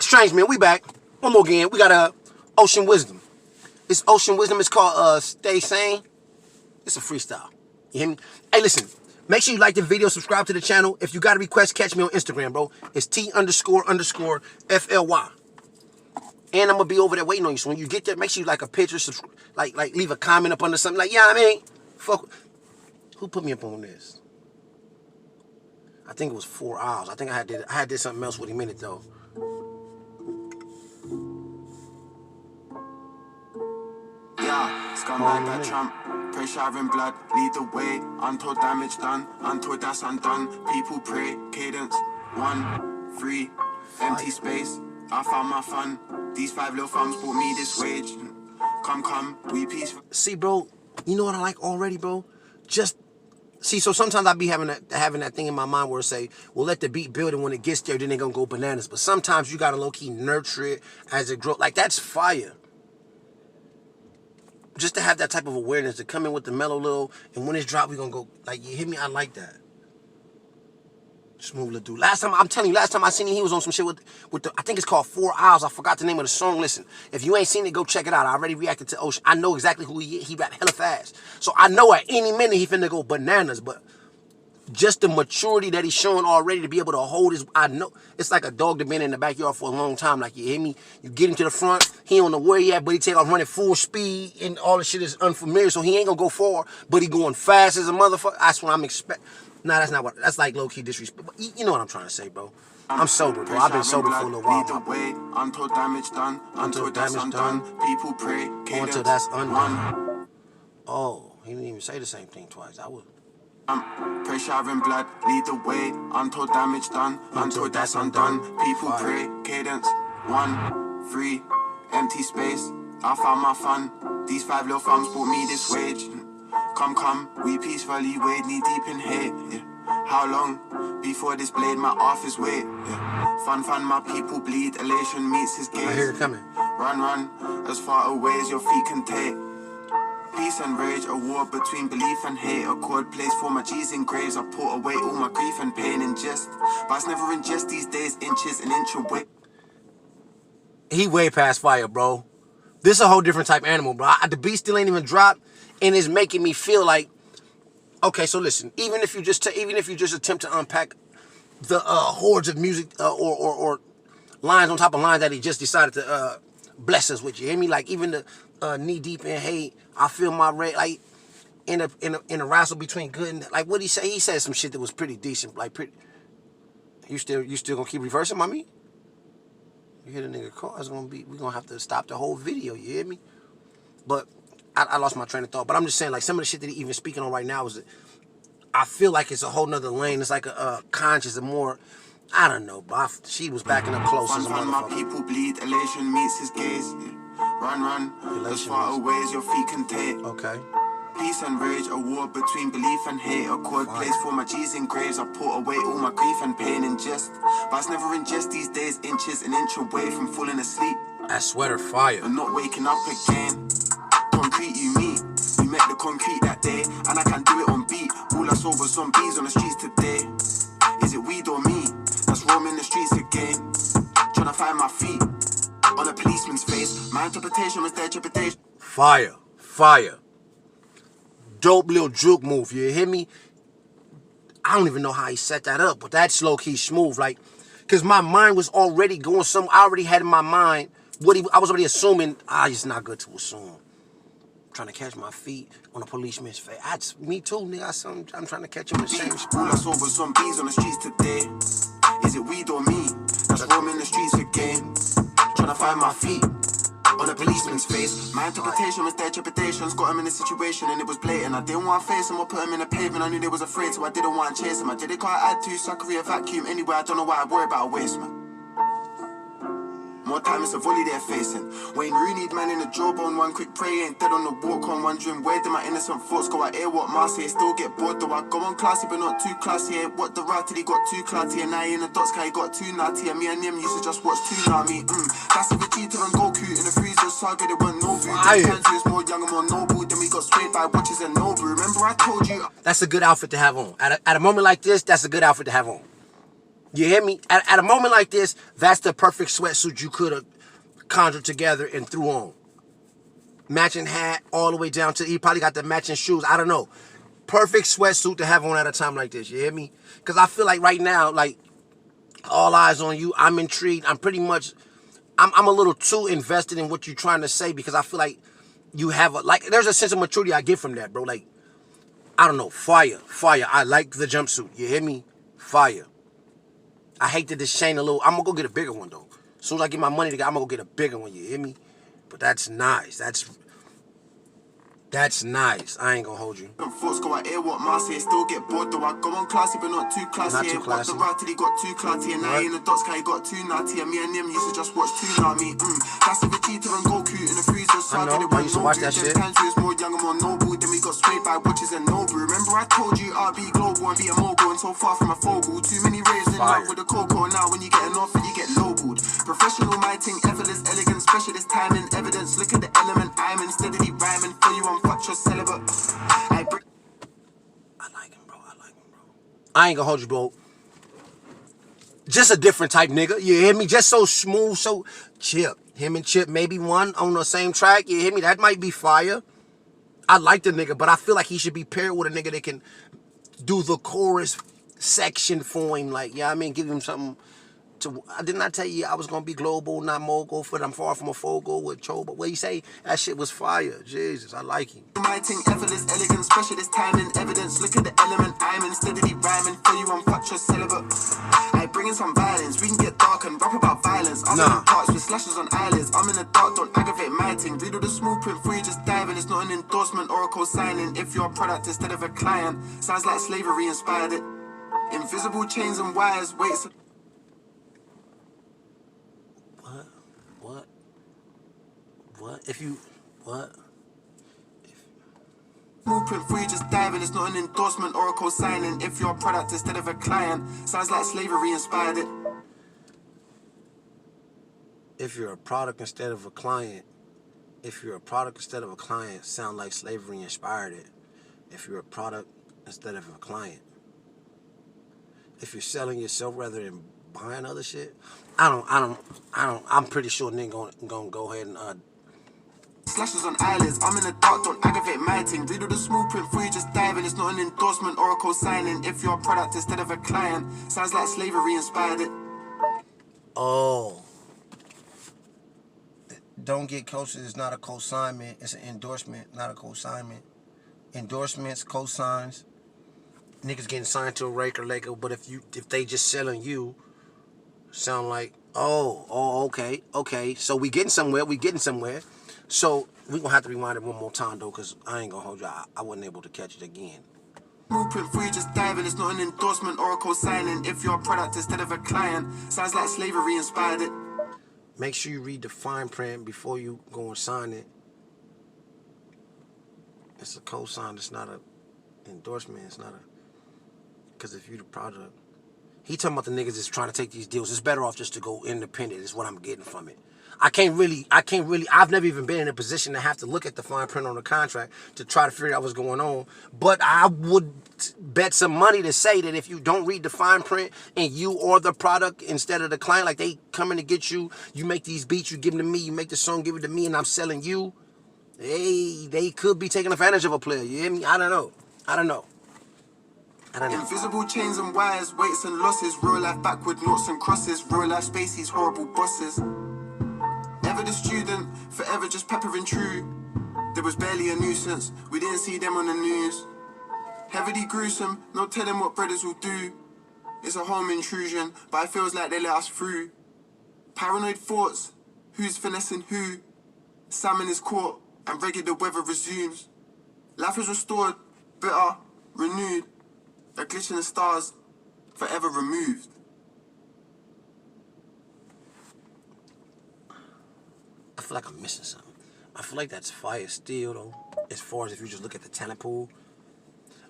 Strange Man, we back. One more again. We got Ocean Wisdom. It's Ocean Wisdom. It's called Stay Sane. It's a freestyle. You hear me? Hey, listen. Make sure you like the video, subscribe to the channel. If you got a request, catch me on Instagram, bro. It's T__FLY. And I'm gonna be over there waiting on you. So when you get there, make sure you like a picture, like leave a comment up under something. Like, yeah, I mean, fuck. Who put me up on this? I think it was 4 hours. I think I did something else with him in it though. Yeah, scumbag that Trump. Pressure in blood, lead the way. Untold damage done, untold that's undone. People pray, cadence, 1, 3, empty space. I found my fun. These 5 little thumbs brought me this wage. Come, we peaceful. See, bro, you know what I like already, bro? Just see. So sometimes I be having that thing in my mind where it say, "Well, let the beat build, and when it gets there, then they gonna go bananas." But sometimes you gotta low key nurture it as it grows. Like that's fire. Just to have that type of awareness to come in with the mellow little, and when it's dropped, we gonna go like, you hit me. I like that. Smooth little dude. I'm telling you, last time I seen him, he was on some shit with the, I think it's called 4 Hours. I forgot the name of the song. Listen, if you ain't seen it, go check it out. I already reacted to Ocean. I know exactly who he is. He rap hella fast. So I know at any minute he finna go bananas, but just the maturity that he's showing already to be able to hold his, I know, it's like a dog that been in the backyard for a long time. Like, you hear me? You get him to the front, he don't know where he at, but he take off running full speed, and all the shit is unfamiliar, so he ain't gonna go far, but he going fast as a motherfucker. That's what I'm expecting. Nah, that's not what, that's like low-key disrespect. But you know what I'm trying to say, bro. I'm sober, bro. I've been sober for a little while. Lead the way, untold damage done, untold that's undone. People pray, cadence, until that's undone. Oh, he didn't even say the same thing twice. I would. Pressure in blood, lead the way, untold damage done, untold that's undone. People pray, cadence, 1, 3, empty space. I found my fun. These 5 little thumbs brought me this wage. Come, we peacefully wade knee deep in hate. Yeah. How long before this blade my office wait? Yeah. Fun, my people bleed. Elation meets his gaze. I hear it coming. Run, as far away as your feet can take. Peace and rage, a war between belief and hate. A chord plays for my G's in graves. I put away all my grief and pain in jest. But it's never in jest these days, inches an inch away. He way past fire, bro. This is a whole different type of animal, bro. The beat still ain't even dropped, and it's making me feel like, okay, so listen, even if you just attempt to unpack the hordes of music or lines on top of lines that he just decided to bless us with, you hear me? Like even the knee deep in hate, I feel my rage, like in a wrestle between good and, like, what he say? He said some shit that was pretty decent, like pretty. You still gonna keep reversing, mommy? You hear the nigga call? We're gonna have to stop the whole video. You hear me? But I lost my train of thought. But I'm just saying, like, some of the shit that he even speaking on right now is, I feel like it's a whole nother lane. It's like a conscious and more, I don't know, but she was backing up close as a motherfucker. My people bleed, elation meets his gaze. Run, as far away as your feet can take. Okay. Peace and rage, a war between belief and hate. A chord plays for my G's in graves. I put away all my grief and pain in jest. But it's never in jest these days, inches an inch away from falling asleep. That sweater fire. And not waking up again. Concrete you meet. We met the concrete that day, and I can do it on beat. All I saw was zombies on the streets today. Is it weed or me that's roaming the streets again? Trying to find my feet on a policeman's face. My interpretation was their interpretation. Fire. Dope little juke move, you hear me? I don't even know how he set that up, but that's low-key smooth, like, because my mind was already going somewhere. I already had in my mind I was already assuming, it's not good to assume. I'm trying to catch my feet on a policeman's face. That's me too, nigga. I'm trying to catch him in the same spot. All I saw was zombies on the streets today. Is it weed or me that's roaming the streets again? Trying to find my feet on a policeman's face. My interpretation was their interpretations. Got him in a situation and it was blatant. I didn't want to face him or put him in a pavement. I knew they was afraid, so I didn't want to chase him. I did it, can't add to, so I could vacuum anyway. I don't know why I worry about a waste, man. More time it's a volley they're facing. Wayne Rooney, man in the jawbone, one quick pray, ain't dead on the walk on, wondering where did my innocent thoughts go? I hear what Marcy, still get bored though. I go on classy but not too classy. What the rat he got too clatty, and now in the dots guy got too natty. And me and him used to just watch Toonami. That's if Vegeta and Goku in the freezer saga, they weren't no food. It's more young and more noble, then we got swayed by watches and Nobu. Remember I told you. That's a good outfit to have on. At a moment like this, that's a good outfit to have on. You hear me? At a moment like this, that's the perfect sweatsuit you could have conjured together and threw on. Matching hat all the way down to, he probably got the matching shoes. I don't know. Perfect sweatsuit to have on at a time like this. You hear me? Because I feel like right now, like, all eyes on you. I'm intrigued. I'm pretty much, I'm a little too invested in what you're trying to say because I feel like you have there's a sense of maturity I get from that, bro. Like, I don't know, fire. I like the jumpsuit. You hear me? Fire. I hate that this chain a little. I'm gonna go get a bigger one though. As soon as I get my money together, I'm gonna go get a bigger one. You hear me? But that's nice. That's nice. I ain't gonna hold you. Thoughts go out here, what Marcy still get bored though. I go on classy, but not too classy. Not too classy. The right till he got too classy, and now in the dots, he got too naughty. And me and him used to just watch too naughty. That's if Vegeta and Goku in the freezer. So I know. I used to watch that shit. Times we was more young and more noble. Then we got swayed by watches and noble. Remember I told you I'd be global and be a mogul, and so far from a fogel. Too many raves in love with the cocoa. Now when you get an offer, you get lowballed. Professional mighting, effortless, elegant, specialist timing, evidence. Look at the element I'm in, steadily rhyming for you. I'm fuck your celibate. I like him, bro. I ain't gonna hold you, bro. Just a different type nigga. You hear me? Just so smooth, so Chip. Him and Chip, maybe one on the same track. You hear me? That might be fire. I like the nigga, but I feel like he should be paired with a nigga that can do the chorus section for him. Like, yeah, I mean, give him something to. I did not tell you I was gonna be global, not mogul, for I'm far from a fogo with Cho. But what you say? That shit was fire. Jesus, I like him. Writing, effortless, elegant, specialist timing, evidence. Look at the element I'm in, steadily rhyming for you. I'm fuck your celibate. I bring in some violence. We can get dark and rap about violence. I'm in parts with slashes on eyelids. I'm in the dark, don't aggravate my thing. Read all the small print before you just dive in. It's not an endorsement or a co-signing. If you're a product instead of a client, sounds like slavery inspired it. Invisible chains and wires, weights. What? If you, what? Blueprint before you just dive in. It's not an endorsement or a co-signing. If you're a product instead of a client, sounds like slavery inspired it. If you're a product instead of a client, sound like slavery inspired it. If you're a product instead of a client. If you're selling yourself rather than buying other shit, I'm pretty sure nigga gonna go ahead and Slashes on eyelids, I'm in the dark, don't aggravate my thing. Read all the small print before you just dive in. It's not an endorsement or a co-signing. If you're a product instead of a client, sounds like slavery inspired it. Oh. Don't get closer is not a co-signment. It's an endorsement, not a co-signment. Endorsements, co-signs. Niggas getting signed to a record label, but if they just selling you, sound like, okay. So we getting somewhere. So we gonna have to rewind it one more time though, cause I ain't gonna hold you. I wasn't able to catch it again. Blueprint before you just dive in. It's not an endorsement or a co-signing. If you're a product instead of a client, sounds like slavery inspired it. Make sure you read the fine print before you go and sign it. It's a co-sign. It's not a endorsement. It's not a. Cause if you the product, he talking about the niggas that's trying to take these deals. It's better off just to go independent. Is what I'm getting from it. I can't really, I've never even been in a position to have to look at the fine print on the contract to try to figure out what's going on. But I would bet some money to say that if you don't read the fine print and you or the product instead of the client, like they coming to get you, you make these beats, you give them to me, you make the song, give it to me, and I'm selling you, they could be taking advantage of a player. You hear me? I don't know. Invisible chains and wires, weights and losses. Real life backward noughts and crosses. Real life spaces, horrible bosses. Ever the student, forever just peppering true. There was barely a nuisance, we didn't see them on the news. Heavily gruesome, no telling what brothers will do. It's a home intrusion, but it feels like they let us through. Paranoid thoughts, who's finessing who? Salmon is caught, and regular weather resumes. Life is restored, bitter, renewed. A glitch in the stars, forever removed. I feel like I'm missing something. I feel like that's fire still, though, as far as if you just look at the talent pool.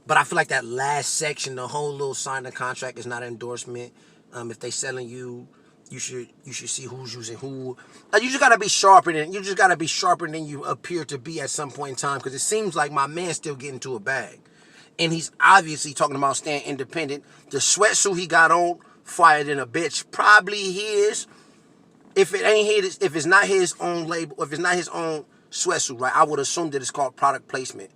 But I feel like that last section, the whole little signing contract is not an endorsement. If they selling you, you should see who's using who. You just gotta be sharper than you appear to be at some point in time. Because it seems like my man's still getting to a bag, and he's obviously talking about staying independent. The sweatsuit he got on, fire than a bitch. Probably his. If it ain't his, if it's not his own label, if it's not his own sweatsuit, right? I would assume that it's called product placement.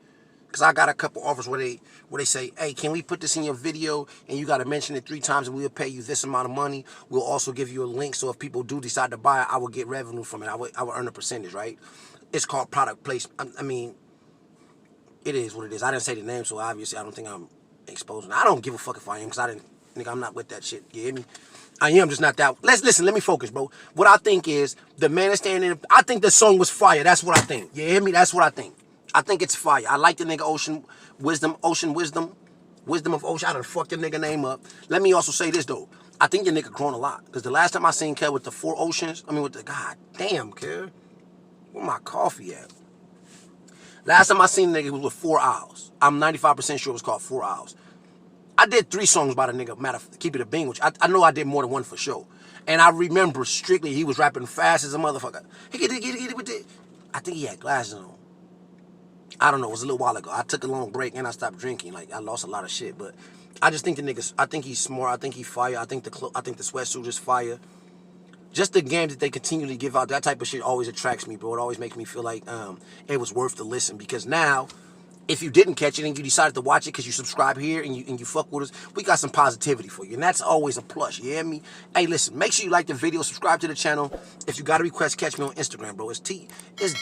Cause I got a couple offers where they say, hey, can we put this in your video and you gotta mention it 3 times and we'll pay you this amount of money. We'll also give you a link so if people do decide to buy it, I will get revenue from it. I would earn a percentage, right? It's called product placement. I mean, it is what it is. I didn't say the name, so obviously I don't think I'm exposing. I don't give a fuck if I am, cause I'm not with that shit. You hear me? I am just not that. Listen, let me focus, bro. What I think is the man is standing. I think the song was fire. That's what I think. You hear me? That's what I think. I think it's fire. I like the nigga Ocean Wisdom of Ocean. I done fucked the nigga name up. Let me also say this though. I think the nigga grown a lot. Cause the last time I seen Kev with the 4 Oceans, god damn, Kev. Where my coffee at? Last time I seen the nigga was with 4 Owls. I'm 95% sure it was called 4 Owls. I did 3 songs by the nigga, keep it a bean, which I know I did more than one for sure. And I remember strictly he was rapping fast as a motherfucker. I think he had glasses on. I don't know, it was a little while ago. I took a long break and I stopped drinking. Like, I lost a lot of shit. But I just think the niggas, I think he's smart. I think he's fire. I think the sweatsuit is fire. Just the game that they continually give out, that type of shit always attracts me, bro. It always makes me feel like it was worth the listen. Because now, if you didn't catch it and you decided to watch it because you subscribe here and you fuck with us, we got some positivity for you. And that's always a plus, you hear me? Hey, listen, make sure you like the video, subscribe to the channel. If you got a request, catch me on Instagram, bro. It's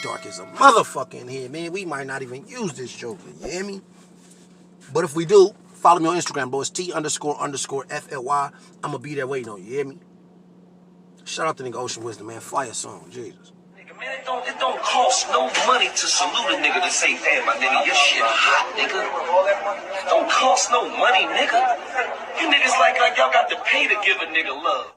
dark as a motherfucker in here, man. We might not even use this joker, you hear me? But if we do, follow me on Instagram, bro. It's T__FLY. I'm going to be there waiting on you, you hear me? Shout out to nigga Ocean Wisdom, man. Fire song, Jesus. Man, it don't cost no money to salute a nigga to say, damn, my nigga, your shit hot, nigga. Don't cost no money, nigga. You niggas like y'all got to pay to give a nigga love.